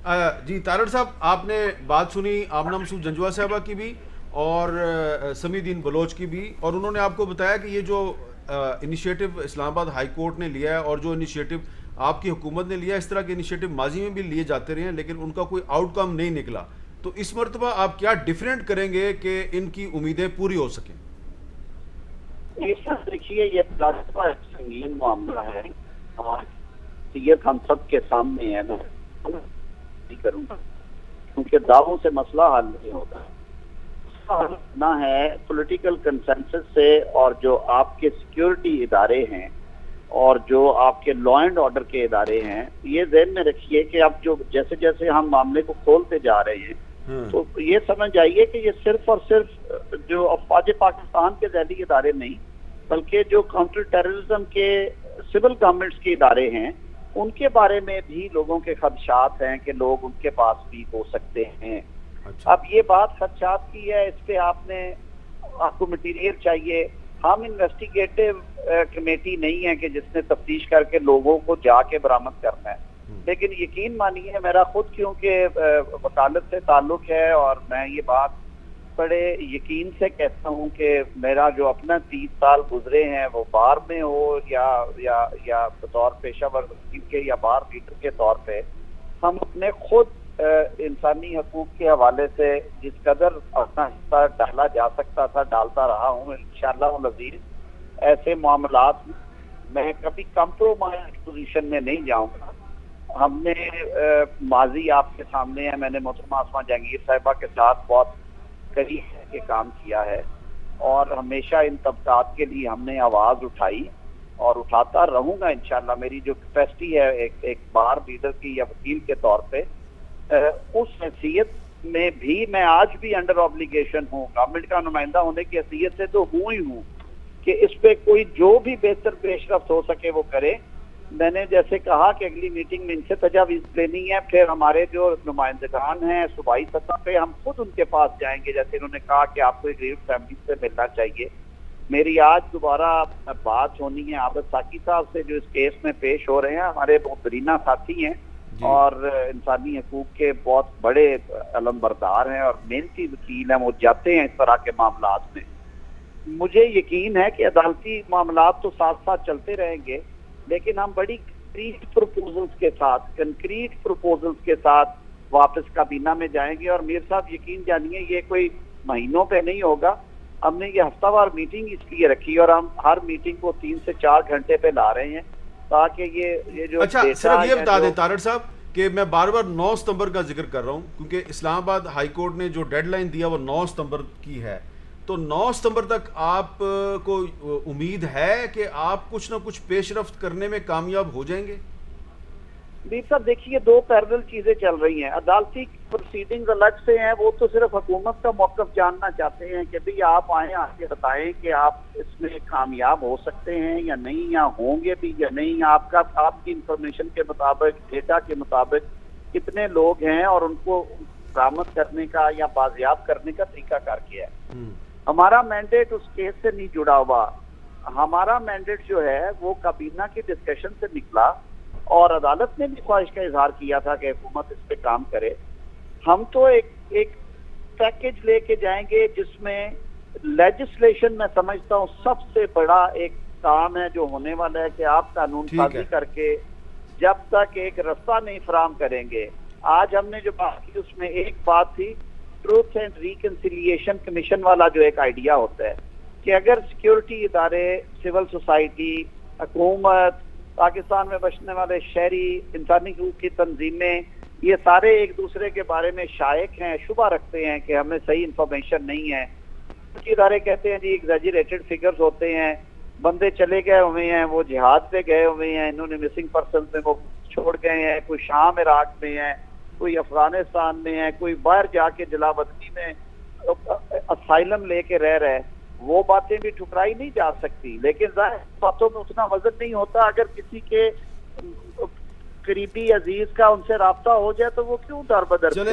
जी तारड़ साहब, आपने बात सुनी आमना मसूद जंजुआ साहबा की भी और समीउद्दीन बलोच की भी, और उन्होंने आपको बताया कि ये जो इनिशिएटिव इस्लामाबाद हाई कोर्ट ने लिया है और जो इनिशिएटिव आपकी हुकूमत ने लिया है, इस तरह के इनिशिएटिव माजी में भी लिए जाते रहे हैं लेकिन उनका कोई आउटकम नहीं निकला। तो इस मरतबा आप क्या डिफरेंट करेंगे कि इनकी उम्मीदें पूरी हो सकें? देखिए, ये लाजवाब संगीन मामला है और ये हम सब के सामने है। मैं नहीं करूंगा क्योंकि दावों से मसला हल नहीं होता है ना है पॉलिटिकल कंसेंसस से, और जो आपके सिक्योरिटी इदारे हैं और जो आपके लॉ एंड ऑर्डर के इदारे हैं, ये ध्यान में रखिए कि अब जो जैसे जैसे हम मामले को खोलते जा रहे हैं तो ये समझ आइए कि ये सिर्फ और सिर्फ जो अफवाज पाकिस्तान के ज़ैली इदारे नहीं, बल्कि जो काउंटर टेररिज्म के सिविल गवर्नमेंट्स के इदारे हैं, उनके बारे में भी लोगों के खदशात हैं कि लोग उनके पास भी हो सकते हैं। अच्छा। अब ये बात खदशात की है, इस पे आपको मटीरियल चाहिए। हम इन्वेस्टिगेटिव कमेटी नहीं है कि जिसने तफ्तीश करके लोगों को जाके बरामद करना है, लेकिन यकीन मानिए मेरा खुद क्योंकि वकालत से ताल्लुक है और मैं ये बात बड़े यकीन से कहता हूँ कि मेरा जो अपना 30 साल गुजरे हैं वो बार में हो या बतौर पेशावर वकील के या बार लीडर के तौर पे, हम अपने खुद इंसानी हकूक के हवाले से जिस कदर अपना हिस्सा डाला जा सकता था डालता रहा हूँ। इंशाअल्लाह अज़ीज़ ऐसे मामलात मैं कभी कंप्रोमाइज पोजीशन में नहीं जाऊंगा। हमने माजी आपके सामने है, मैंने मोहतरमा आसमा जहांगीर साहिबा के साथ बहुत करीब के काम किया है और हमेशा इन तबकात के लिए हमने आवाज उठाई और उठाता रहूंगा इंशाल्लाह। मेरी जो कैपेसिटी है एक बार लीडर की या वकील के तौर पे, उस हैसियत में भी मैं आज भी अंडर ऑब्लिगेशन हूँ। गवर्नमेंट का नुमाइंदा होने की हैसियत से तो हूँ ही हूँ कि इस पे कोई जो भी बेहतर पेशरफ्त हो सके वो करे। मैंने जैसे कहा कि अगली मीटिंग में इनसे तजावीज़ लेनी है, फिर हमारे जो नुमाइंदगान हैं सूबाई सतह पे हम खुद उनके पास जाएंगे। जैसे इन्होंने कहा कि आपको एक गरीब फैमिली से मिलना चाहिए, मेरी आज दोबारा बात होनी है आबद साकी साहब से जो इस केस में पेश हो रहे हैं। हमारे मोहतरीना साथी हैं और इंसानी हकूक के बहुत बड़े अलमबरदार हैं और मेहनती वकील हैं, वो जाते हैं इस तरह के मामलात में। मुझे यकीन है कि अदालती मामलात तो साथ साथ चलते रहेंगे, लेकिन हम बड़ी कंक्रीट प्रपोजल्स के साथ वापस काबीना में जाएंगे। और मीर साहब यकीन जानिए ये कोई महीनों पे नहीं होगा। हमने ये हफ्तावार मीटिंग इसलिए रखी और हम हर मीटिंग को 3 से 4 घंटे पे ला रहे हैं ताकि ये जो अच्छा सिर्फ ये बता दें तारड़ साहब कि मैं बार बार 9 सितंबर का जिक्र कर रहा हूँ क्योंकि इस्लामाबाद हाई कोर्ट ने जो डेडलाइन दिया वो 9 सितंबर की है। तो 9 सितंबर तक आप को उम्मीद है कि आप कुछ ना कुछ पेशरफ्त करने में कामयाब हो जाएंगे? बीर साहब देखिए, 2 पैरेलल चीजें चल रही हैं। अदालती प्रोसीडिंग्स अलग से हैं, वो तो सिर्फ हुकूमत का मौक़िफ़ जानना चाहते हैं कि भाई आप आए आके बताएं कि आप इसमें कामयाब हो सकते हैं या नहीं, या होंगे भी या नहीं। आपकी इंफॉर्मेशन के मुताबिक, डेटा के मुताबिक कितने लोग हैं और उनको बरामद करने का या बाजियाब करने का तरीका कार क्या है। हमारा मैंडेट उस केस से नहीं जुड़ा हुआ। हमारा मैंडेट जो है वो काबीना की डिस्कशन से निकला और अदालत ने भी ख्वाहिश का इजहार किया था कि हुकूमत इस पे काम करे। हम तो एक पैकेज लेके जाएंगे जिसमें लेजिस्लेशन में समझता हूँ सबसे बड़ा एक काम है जो होने वाला है कि आप कानून साजी करके जब तक एक रास्ता नहीं फराहम करेंगे। आज हमने जो बात की उसमें एक बात थी ट्रूथ एंड रिकंसिलिएशन कमीशन वाला जो एक आइडिया होता है कि अगर सिक्योरिटी इदारे, सिविल सोसाइटी, हुकूमत, पाकिस्तान में बसने वाले शहरी, इंसानी हकूक की तंजीमें, ये सारे एक दूसरे के बारे में शायक हैं, शुबा रखते हैं कि हमें सही इंफॉर्मेशन नहीं है। कुछ इदारे कहते हैं जी एग्जैजरेटेड फिगर्स होते हैं, बंदे चले गए हुए हैं, वो जिहाद पे गए हुए हैं, इन्होंने मिसिंग पर्सन में वो छोड़ गए हैं, कोई शाम इराक में है, कोई अफगानिस्तान में है, कोई बाहर जाके जलावतनी में असाइलम लेके रह रहे हैं। वो बातें भी ठुकराई नहीं जा सकती, लेकिन जाहिर बातों में उतना वजन नहीं होता। अगर किसी के करीबी अजीज का उनसे राब्ता हो जाए तो वो क्यों दर बदर